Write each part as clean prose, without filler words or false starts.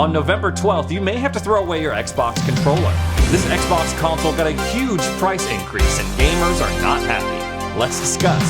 On November 12th, you may have to throw away your Xbox controller. This Xbox console got a huge price increase and gamers are not happy. Let's discuss.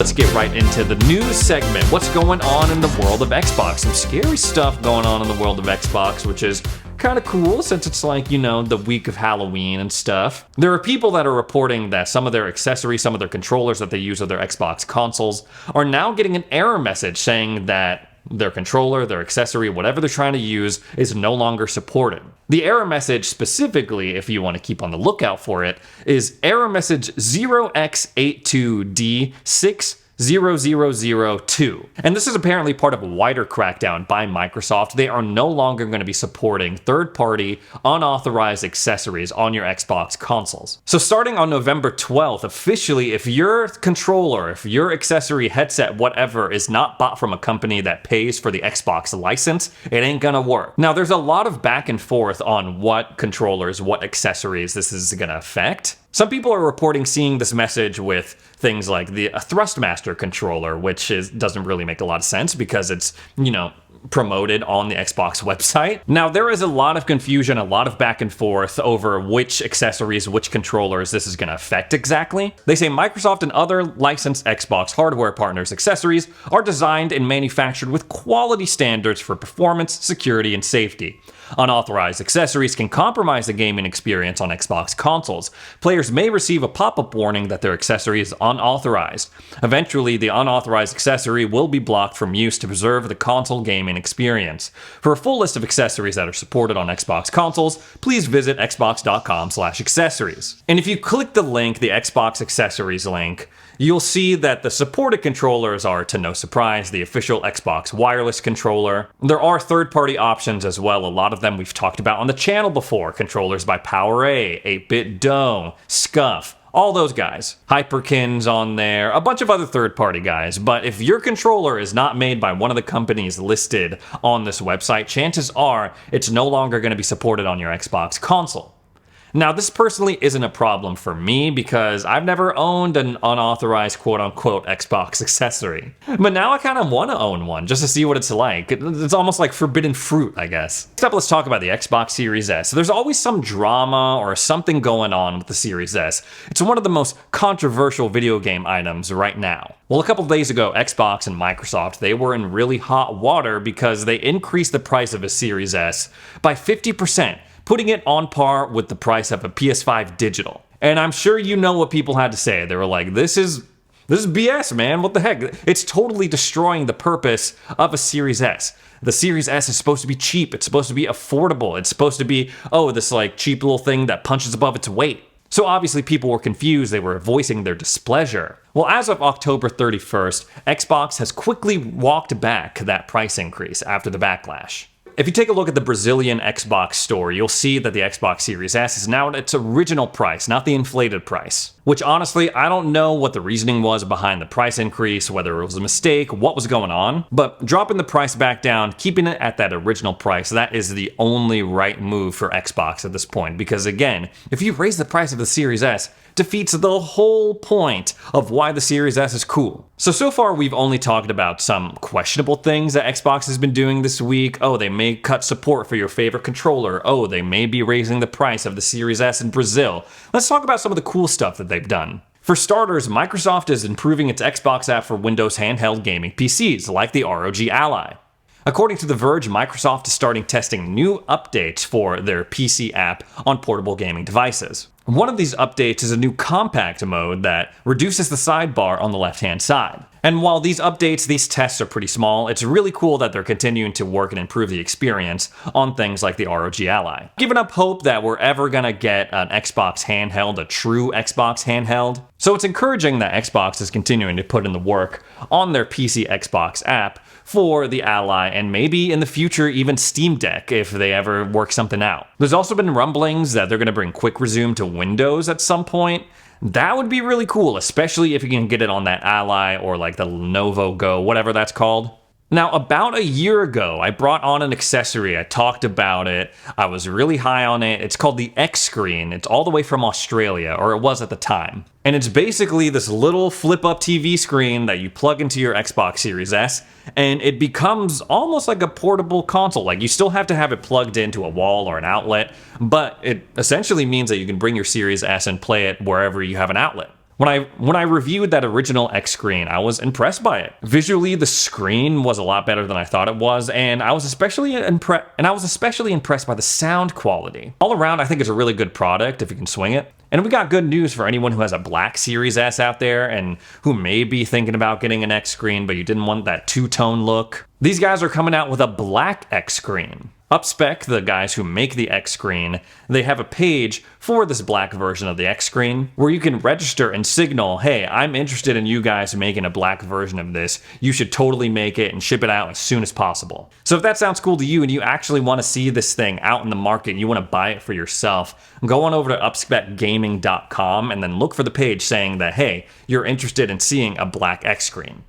Let's get right into the news segment. What's going on in the world of Xbox? Some scary stuff going on in the world of Xbox, which is kind of cool since it's like, you know, the week of Halloween and stuff. There are people that are reporting that some of their accessories, some of their controllers that they use with their Xbox consoles are now getting an error message saying that their controller, their accessory, whatever they're trying to use is no longer supported. The error message specifically, if you want to keep on the lookout for it, is error message 0x82D60002. And this is apparently part of a wider crackdown by Microsoft. They are no longer going to be supporting third-party, unauthorized accessories on your Xbox consoles. So starting on November 12th, officially, if your controller, if your accessory, headset, whatever, is not bought from a company that pays for the Xbox license, it ain't gonna work. Now, there's a lot of back and forth on what controllers, what accessories this is gonna affect. Some people are reporting seeing this message with things like the Thrustmaster controller, which doesn't really make a lot of sense because it's, you know, promoted on the Xbox website. Now, there is a lot of confusion, a lot of back and forth over which accessories, which controllers this is going to affect exactly. They say Microsoft and other licensed Xbox hardware partners' accessories are designed and manufactured with quality standards for performance, security, and safety. Unauthorized accessories can compromise the gaming experience on Xbox consoles. Players may receive a pop-up warning that their accessory is unauthorized. Eventually, the unauthorized accessory will be blocked from use to preserve the console gaming experience. For a full list of accessories that are supported on Xbox consoles, please visit xbox.com/accessories. And if you click the link, the Xbox accessories link, you'll see that the supported controllers are, to no surprise, the official Xbox wireless controller. There are third-party options as well, a lot of them we've talked about on the channel before. Controllers by PowerA, 8-Bit Do, Scuff, all those guys. Hyperkin's on there, a bunch of other third-party guys. But if your controller is not made by one of the companies listed on this website, chances are it's no longer going to be supported on your Xbox console. Now, this personally isn't a problem for me because I've never owned an unauthorized quote-unquote Xbox accessory. But now I kind of want to own one just to see what it's like. It's almost like forbidden fruit, I guess. Next up, let's talk about the Xbox Series S. There's always some drama or something going on with the Series S. It's one of the most controversial video game items right now. Well, a couple days ago, Xbox and Microsoft, they were in really hot water because they increased the price of a Series S by 50%. Putting it on par with the price of a PS5 digital. And I'm sure you know what people had to say. They were like, this is BS, man. What the heck? It's totally destroying the purpose of a Series S. The Series S is supposed to be cheap. It's supposed to be affordable. It's supposed to be, oh, this like cheap little thing that punches above its weight. So obviously people were confused. They were voicing their displeasure. Well, as of October 31st, Xbox has quickly walked back that price increase after the backlash. If you take a look at the Brazilian Xbox store, you'll see that the Xbox Series S is now at its original price, not the inflated price. Which honestly, I don't know what the reasoning was behind the price increase, whether it was a mistake, what was going on, but dropping the price back down, keeping it at that original price, that is the only right move for Xbox at this point. Because again, if you raise the price of the Series S, defeats the whole point of why the Series S is cool. So far we've only talked about some questionable things that Xbox has been doing this week. Oh, they may cut support for your favorite controller. Oh, they may be raising the price of the Series S in Brazil. Let's talk about some of the cool stuff that they've done. For starters, Microsoft is improving its Xbox app for Windows handheld gaming PCs, like the ROG Ally. According to The Verge, Microsoft is starting testing new updates for their PC app on portable gaming devices. One of these updates is a new compact mode that reduces the sidebar on the left-hand side. And while these tests are pretty small, it's really cool that they're continuing to work and improve the experience on things like the ROG Ally. Giving up hope that we're ever gonna get an Xbox handheld, a true Xbox handheld. So it's encouraging that Xbox is continuing to put in the work on their PC Xbox app for the Ally, and maybe in the future even Steam Deck if they ever work something out. There's also been rumblings that they're going to bring Quick Resume to Windows at some point. That would be really cool, especially if you can get it on that Ally or like the Lenovo Go, whatever that's called. Now, about a year ago, I brought on an accessory. I talked about it. I was really high on it. It's called the Xscreen. It's all the way from Australia, or it was at the time. And it's basically this little flip-up TV screen that you plug into your Xbox Series S, and it becomes almost like a portable console. Like, you still have to have it plugged into a wall or an outlet, but it essentially means that you can bring your Series S and play it wherever you have an outlet. When I reviewed that original Xscreen, I was impressed by it. Visually, the screen was a lot better than I thought it was, and I was especially impressed by the sound quality. All around, I think it's a really good product if you can swing it. And we got good news for anyone who has a black Series S out there and who may be thinking about getting an Xscreen, but you didn't want that two-tone look. These guys are coming out with a black Xscreen. Upspec, the guys who make the Xscreen, they have a page for this black version of the Xscreen where you can register and signal, hey, I'm interested in you guys making a black version of this. You should totally make it and ship it out as soon as possible. So if that sounds cool to you and you actually want to see this thing out in the market and you want to buy it for yourself, go on over to upspecgaming.com and then look for the page saying that, hey, you're interested in seeing a black Xscreen.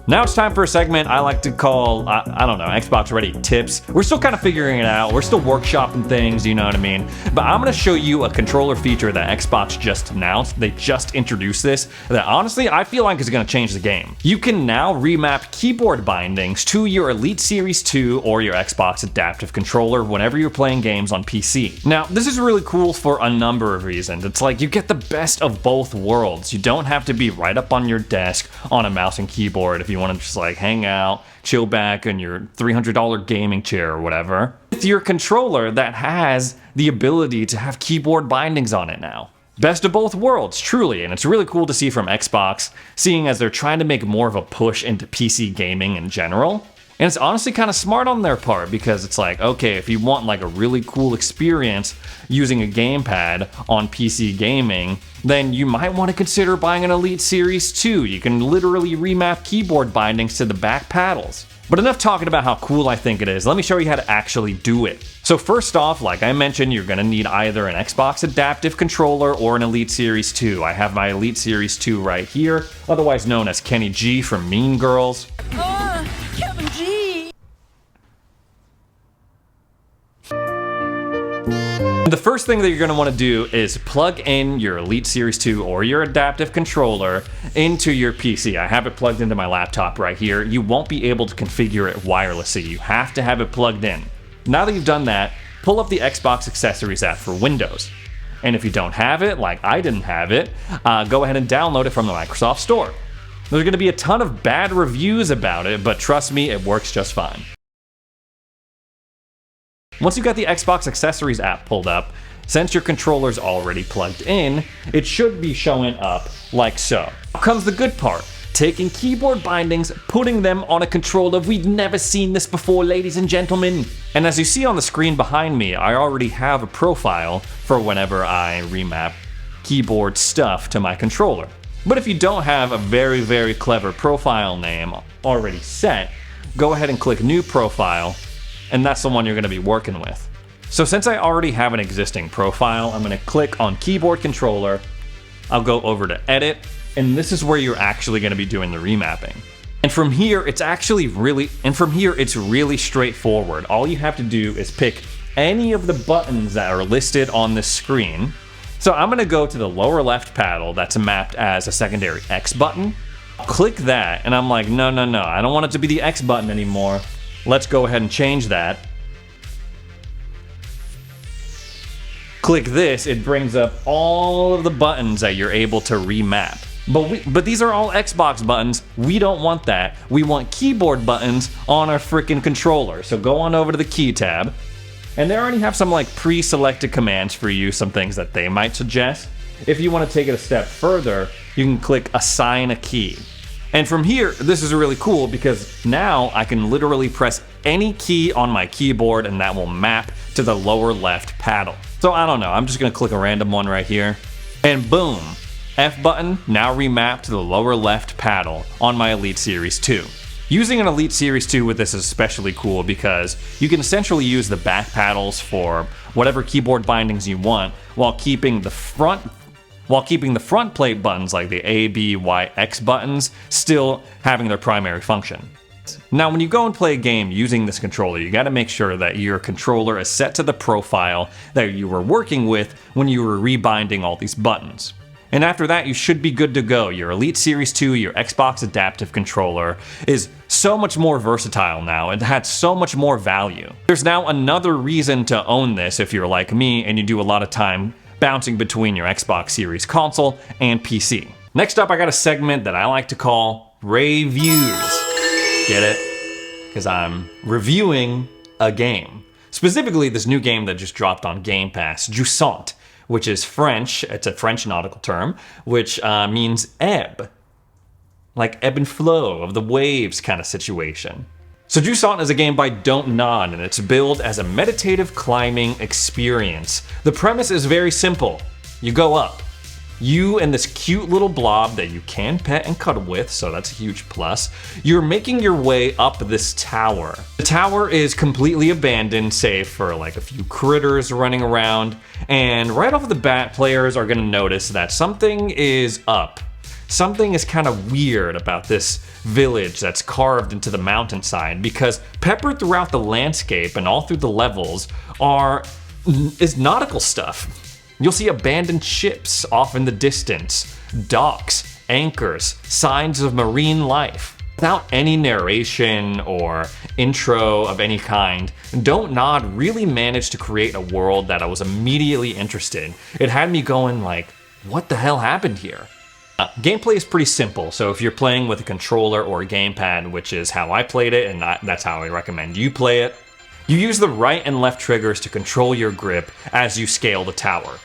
Now it's time for a segment I like to call, I don't know, Xbox Ready Tips. We're still kind of figuring it out. We're still workshopping things, you know what I mean? But I'm going to show you a controller feature that Xbox just announced. They just introduced this that honestly I feel like is going to change the game. You can now remap keyboard bindings to your Elite Series 2 or your Xbox Adaptive Controller whenever you're playing games on PC. Now, this is really cool for a number of reasons. It's like you get the best of both worlds. You don't have to be right up on your desk on a mouse and keyboard if you want to just like hang out, chill back in your $300 gaming chair or whatever, with your controller that has the ability to have keyboard bindings on it now. Best of both worlds, truly, and it's really cool to see from Xbox, seeing as they're trying to make more of a push into PC gaming in general. And it's honestly kind of smart on their part because it's like, okay, if you want like a really cool experience using a gamepad on PC gaming, then you might want to consider buying an Elite Series 2. You can literally remap keyboard bindings to the back paddles. But enough talking about how cool I think it is, let me show you how to actually do it. So first off, like I mentioned, you're going to need either an Xbox Adaptive Controller or an Elite Series 2. I have my Elite Series 2 right here, otherwise known as Kenny G from Mean Girls. Kevin G. The first thing that you're going to want to do is plug in your Elite Series 2 or your adaptive controller into your PC. I have it plugged into my laptop right here. You won't be able to configure it wirelessly. You have to have it plugged in. Now that you've done that, pull up the Xbox Accessories app for Windows. And if you don't have it, like I didn't have it, go ahead and download it from the Microsoft Store. There's going to be a ton of bad reviews about it, but trust me, it works just fine. Once you've got the Xbox Accessories app pulled up, since your controller's already plugged in, it should be showing up like so. Now comes the good part, taking keyboard bindings, putting them on a controller. We've never seen this before, ladies and gentlemen. And as you see on the screen behind me, I already have a profile for whenever I remap keyboard stuff to my controller. But if you don't have a very, very clever profile name already set, go ahead and click New Profile, and that's the one you're going to be working with. So since I already have an existing profile, I'm going to click on Keyboard Controller, I'll go over to Edit, and this is where you're actually going to be doing the remapping. And from here, it's really straightforward. All you have to do is pick any of the buttons that are listed on this screen. So I'm going to go to the lower left paddle that's mapped as a secondary X button. Click that, and I'm like, no, I don't want it to be the X button anymore. Let's go ahead and change that. Click this, it brings up all of the buttons that you're able to remap. But these are all Xbox buttons. We don't want that. We want keyboard buttons on our freaking controller. So go on over to the key tab. And they already have some like pre-selected commands for you, some things that they might suggest. If you want to take it a step further, you can click Assign a Key. And from here, this is really cool because now I can literally press any key on my keyboard and that will map to the lower left paddle. So I don't know, I'm just gonna click a random one right here. And boom, F button now remapped to the lower left paddle on my Elite Series 2. Using an Elite Series 2 with this is especially cool because you can essentially use the back paddles for whatever keyboard bindings you want while keeping the front while keeping the front plate buttons like the A, B, Y, X buttons still having their primary function. Now, when you go and play a game using this controller, you gotta make sure that your controller is set to the profile that you were working with when you were rebinding all these buttons. And after that, you should be good to go. Your Elite Series 2, your Xbox Adaptive Controller, is so much more versatile now. It had so much more value. There's now another reason to own this if you're like me and you do a lot of time bouncing between your Xbox Series console and PC. Next up, I got a segment that I like to call Reviews. Get it? Because I'm reviewing a game. Specifically, this new game that just dropped on Game Pass, Jusant, which is French. It's a French nautical term, which means ebb. Like ebb and flow of the waves kind of situation. So Jusant is a game by Don't Nod, and it's billed as a meditative climbing experience. The premise is very simple. You go up. You and this cute little blob that you can pet and cuddle with, so that's a huge plus. You're making your way up this tower. The tower is completely abandoned, save for like a few critters running around. And right off the bat, players are gonna notice that something is up. Something is kind of weird about this village that's carved into the mountainside, because peppered throughout the landscape and all through the levels is nautical stuff. You'll see abandoned ships off in the distance, docks, anchors, signs of marine life. Without any narration or intro of any kind, Don't Nod really managed to create a world that I was immediately interested in. It had me going like, what the hell happened here? Gameplay is pretty simple, so if you're playing with a controller or a gamepad, which is how I played it, and that's how I recommend you play it, you use the right and left triggers to control your grip as you scale the tower.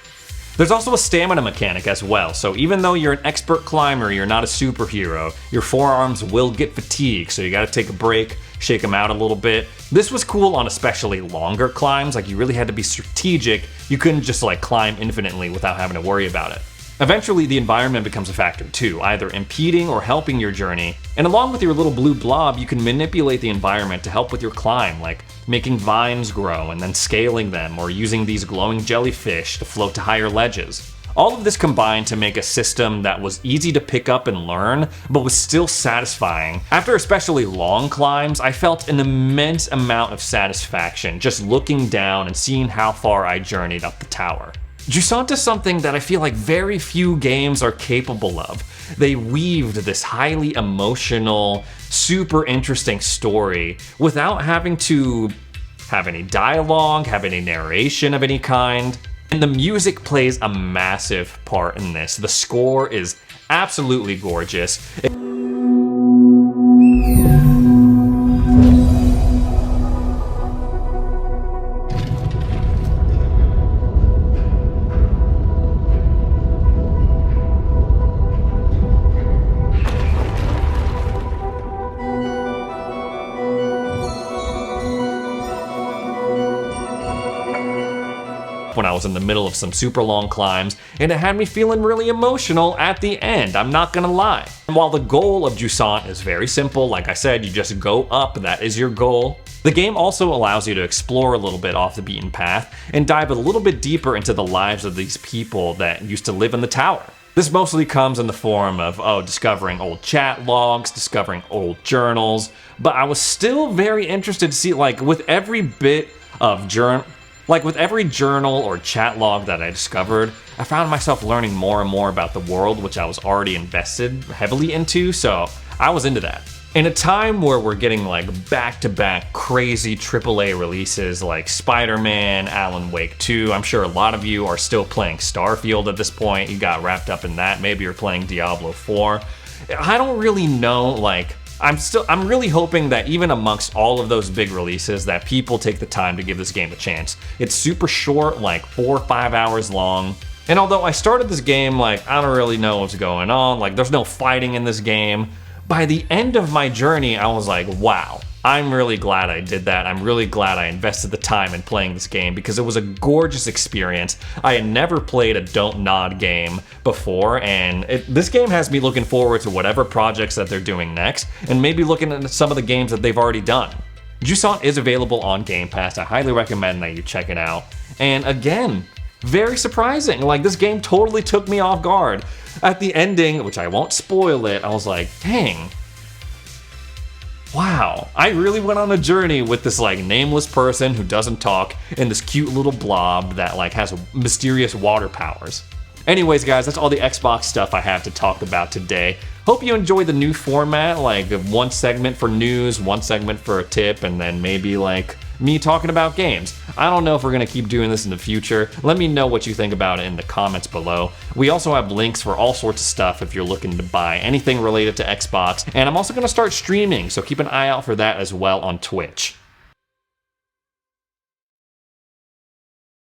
There's also a stamina mechanic as well, so even though you're an expert climber, you're not a superhero, your forearms will get fatigued, so you gotta take a break, shake them out a little bit. This was cool on especially longer climbs, like you really had to be strategic. You couldn't just like climb infinitely without having to worry about it. Eventually, the environment becomes a factor too, either impeding or helping your journey. And along with your little blue blob, you can manipulate the environment to help with your climb, like making vines grow and then scaling them, or using these glowing jellyfish to float to higher ledges. All of this combined to make a system that was easy to pick up and learn, but was still satisfying. After especially long climbs, I felt an immense amount of satisfaction just looking down and seeing how far I journeyed up the tower. Jusant is something that I feel like very few games are capable of. They weaved this highly emotional, super interesting story without having to have any dialogue, have any narration of any kind. And the music plays a massive part in this. The score is absolutely gorgeous. When I was in the middle of some super long climbs, and it had me feeling really emotional at the end, I'm not gonna lie. And while the goal of Jusant is very simple, like I said, you just go up, that is your goal, the game also allows you to explore a little bit off the beaten path and dive a little bit deeper into the lives of these people that used to live in the tower. This mostly comes in the form of, discovering old chat logs, discovering old journals, but I was still very interested to see, like, with every bit of with every journal or chat log that I discovered, I found myself learning more and more about the world, which I was already invested heavily into, so I was into that. In a time where we're getting like back-to-back crazy AAA releases like Spider-Man, Alan Wake 2, I'm sure a lot of you are still playing Starfield at this point, you got wrapped up in that, maybe you're playing Diablo 4. I don't really know, like, I'm really hoping that even amongst all of those big releases that people take the time to give this game a chance. It's super short, like 4 or 5 hours long. And although I started this game like, I don't really know what's going on, like there's no fighting in this game, by the end of my journey, I was like, wow, I'm really glad I did that. I'm really glad I invested the time in playing this game because it was a gorgeous experience. I had never played a Don't Nod game before, and this game has me looking forward to whatever projects that they're doing next, and maybe looking at some of the games that they've already done. Jusant is available on Game Pass. I highly recommend that you check it out. And again, Very surprising. Like, this game totally took me off guard. At the ending, which I won't spoil it, I was like, dang. Wow. I really went on a journey with this, like, nameless person who doesn't talk and this cute little blob that, like, has mysterious water powers. Anyways, guys, that's all the Xbox stuff I have to talk about today. Hope you enjoyed the new format, like one segment for news, one segment for a tip, and then maybe like me talking about games. I don't know if we're gonna keep doing this in the future. Let me know what you think about it in the comments below. We also have links for all sorts of stuff if you're looking to buy anything related to Xbox, and I'm also gonna start streaming, so keep an eye out for that as well on Twitch.